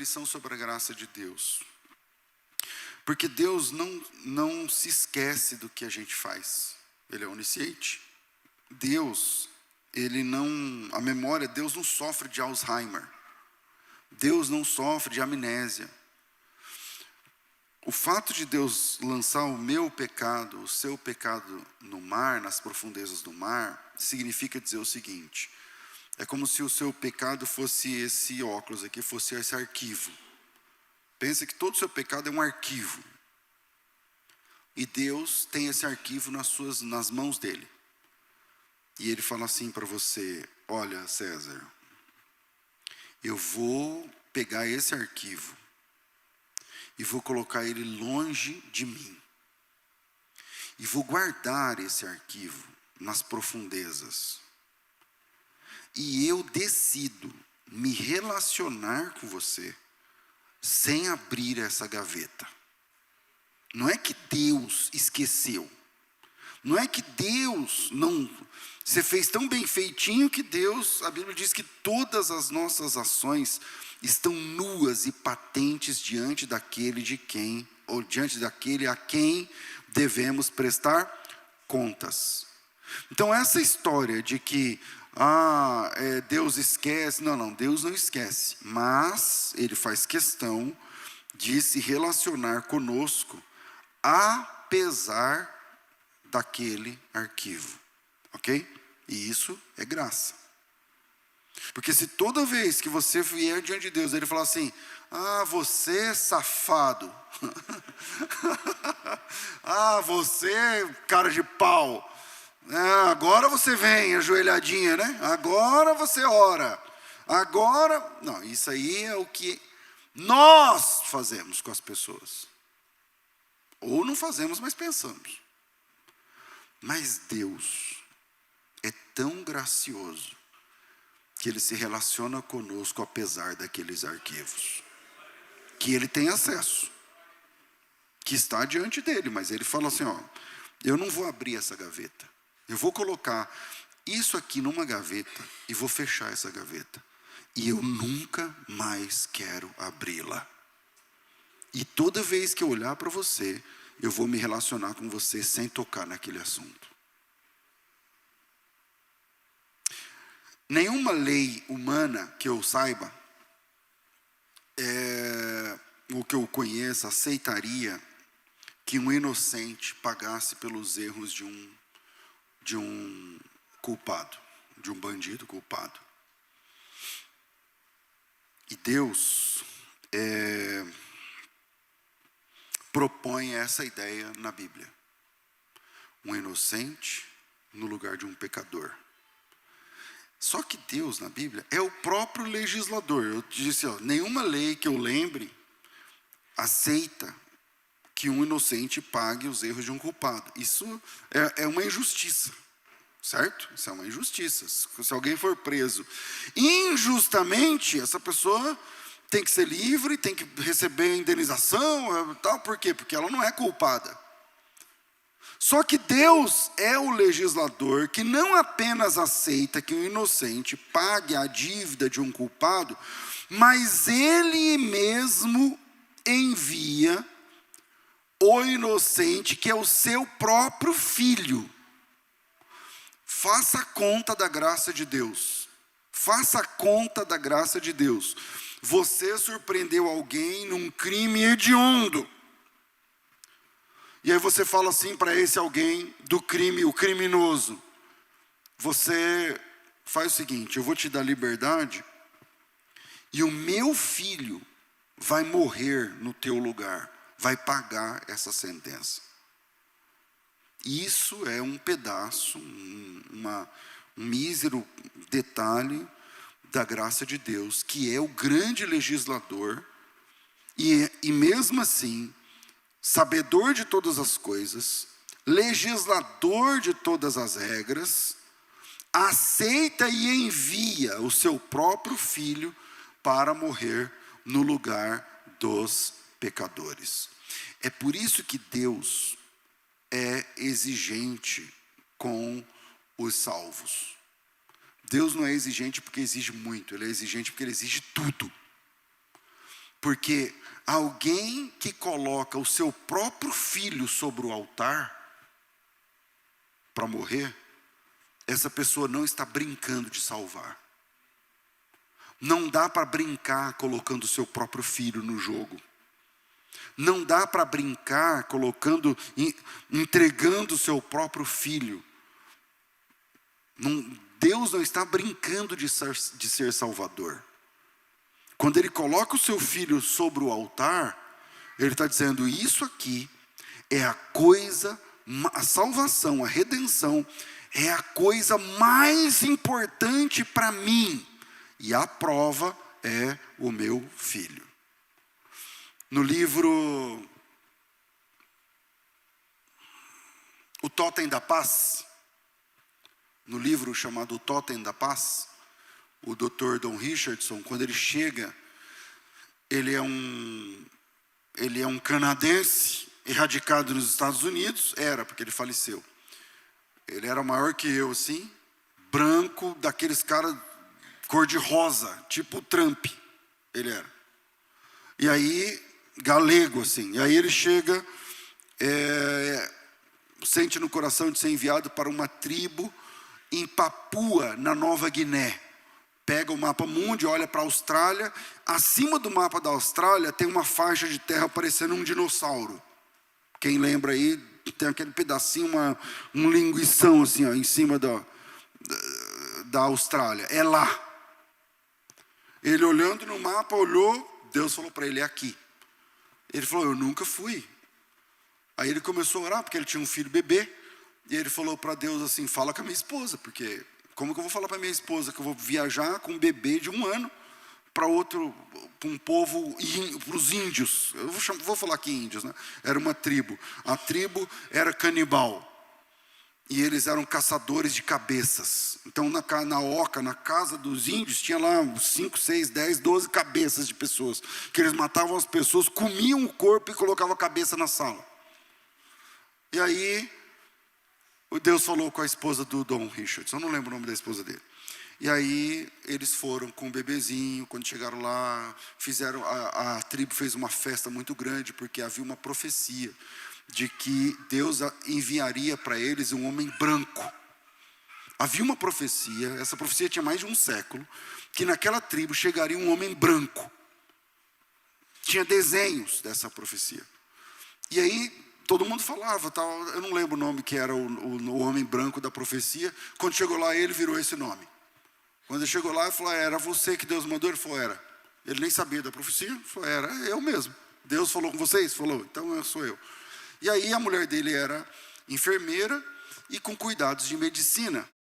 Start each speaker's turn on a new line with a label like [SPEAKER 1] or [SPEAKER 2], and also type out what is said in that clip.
[SPEAKER 1] lição sobre a graça de Deus. Porque Deus não se esquece do que a gente faz. Ele é onisciente. Deus, a memória, Deus não sofre de Alzheimer. Deus não sofre de amnésia. O fato de Deus lançar o meu pecado, o seu pecado no mar, nas profundezas do mar, significa dizer o seguinte: é como se o seu pecado fosse esse óculos aqui, fosse esse arquivo. Pensa que todo o seu pecado é um arquivo. E Deus tem esse arquivo nas mãos dele. E ele fala assim para você: olha, César, eu vou pegar esse arquivo e vou colocar ele longe de mim. E vou guardar esse arquivo nas profundezas. E eu decido me relacionar com você sem abrir essa gaveta. Não é que Deus esqueceu. Não é que Deus não... Você fez tão bem feitinho que Deus... A Bíblia diz que todas as nossas ações estão nuas e patentes diante daquele diante daquele a quem devemos prestar contas. Então essa história de que Deus esquece, não, Deus não esquece, mas Ele faz questão de se relacionar conosco, apesar daquele arquivo, ok? E isso é graça. Porque se toda vez que você vier diante de Deus, Ele falar assim: você safado, você cara de pau, agora você vem ajoelhadinha, né? Agora você ora, não, isso aí é o que nós fazemos com as pessoas, ou não fazemos, mas pensamos. Mas Deus é tão gracioso que Ele se relaciona conosco apesar daqueles arquivos, que Ele tem acesso, que está diante dEle, mas Ele fala assim: eu não vou abrir essa gaveta, eu vou colocar isso aqui numa gaveta e vou fechar essa gaveta, e eu nunca mais quero abri-la. E toda vez que eu olhar para você, eu vou me relacionar com você sem tocar naquele assunto. Nenhuma lei humana que eu saiba, ou que eu conheça, aceitaria que um inocente pagasse pelos erros de um culpado, de um bandido culpado. E Deus propõe essa ideia na Bíblia: um inocente no lugar de um pecador. Só que Deus, na Bíblia, é o próprio legislador. Eu disse, nenhuma lei que eu lembre aceita que um inocente pague os erros de um culpado. Isso é uma injustiça, certo? Isso é uma injustiça. Se alguém for preso injustamente, essa pessoa tem que ser livre, tem que receber indenização, tal. Por quê? Porque ela não é culpada. Só que Deus é o legislador que não apenas aceita que o inocente pague a dívida de um culpado, mas Ele mesmo envia o inocente, que é o seu próprio filho. Faça conta da graça de Deus. Faça conta da graça de Deus. Você surpreendeu alguém num crime hediondo. E aí você fala assim para esse alguém do crime, o criminoso: você faz o seguinte, eu vou te dar liberdade e o meu filho vai morrer no teu lugar, vai pagar essa sentença. Isso é um pedaço, um mísero detalhe da graça de Deus, que é o grande legislador, e mesmo assim, sabedor de todas as coisas, legislador de todas as regras, aceita e envia o seu próprio filho para morrer no lugar dos pecadores. É por isso que Deus é exigente com os salvos. Deus não é exigente porque exige muito, Ele é exigente porque Ele exige tudo. Porque alguém que coloca o seu próprio filho sobre o altar para morrer, essa pessoa não está brincando de salvar. Não dá para brincar colocando o seu próprio filho no jogo. Não dá para brincar entregando o seu próprio filho. Deus não está brincando de ser salvador. Quando Ele coloca o seu filho sobre o altar, Ele está dizendo, isso aqui é a salvação, a redenção, é a coisa mais importante para mim. E a prova é o meu filho. No livro O Totem da Paz, no livro chamado O Totem da Paz, o Dr. Don Richardson, quando ele chega, ele é um canadense, radicado nos Estados Unidos, porque ele faleceu. Ele era maior que eu, assim, branco, daqueles caras cor de rosa, tipo Trump, ele era. E aí, galego, assim, e aí ele chega, sente no coração de ser enviado para uma tribo em Papua, na Nova Guiné. Pega o mapa mundi, olha para a Austrália, acima do mapa da Austrália tem uma faixa de terra parecendo um dinossauro. Quem lembra aí, tem aquele pedacinho, um linguição assim, ó, em cima da Austrália. É lá. Ele olhando no mapa, olhou, Deus falou para ele, é aqui. Ele falou, eu nunca fui. Aí ele começou a orar, porque ele tinha um filho bebê, e ele falou para Deus assim, fala com a minha esposa, porque como que eu vou falar para minha esposa que eu vou viajar com um bebê de 1 ano para um povo, para os índios, eu vou falar aqui índios, né? Era uma tribo, a tribo era canibal, e eles eram caçadores de cabeças. Então na casa dos índios, tinha lá 5, 6, 10, 12 cabeças de pessoas, que eles matavam as pessoas, comiam o corpo e colocavam a cabeça na sala. E aí, Deus falou com a esposa do Don Richardson, eu não lembro o nome da esposa dele. E aí, eles foram com o bebezinho, quando chegaram lá, a tribo fez uma festa muito grande, porque havia uma profecia de que Deus enviaria para eles um homem branco. Havia uma profecia, essa profecia tinha mais de 1 século, que naquela tribo chegaria um homem branco. Tinha desenhos dessa profecia. E aí, todo mundo falava, tal, eu não lembro o nome que era o homem branco da profecia. Quando chegou lá, ele virou esse nome. Quando ele chegou lá, ele falou, era você que Deus mandou? Ele falou, era. Ele nem sabia da profecia, ele falou, era eu mesmo. Deus falou com vocês? Falou, então sou eu. E aí a mulher dele era enfermeira e com cuidados de medicina.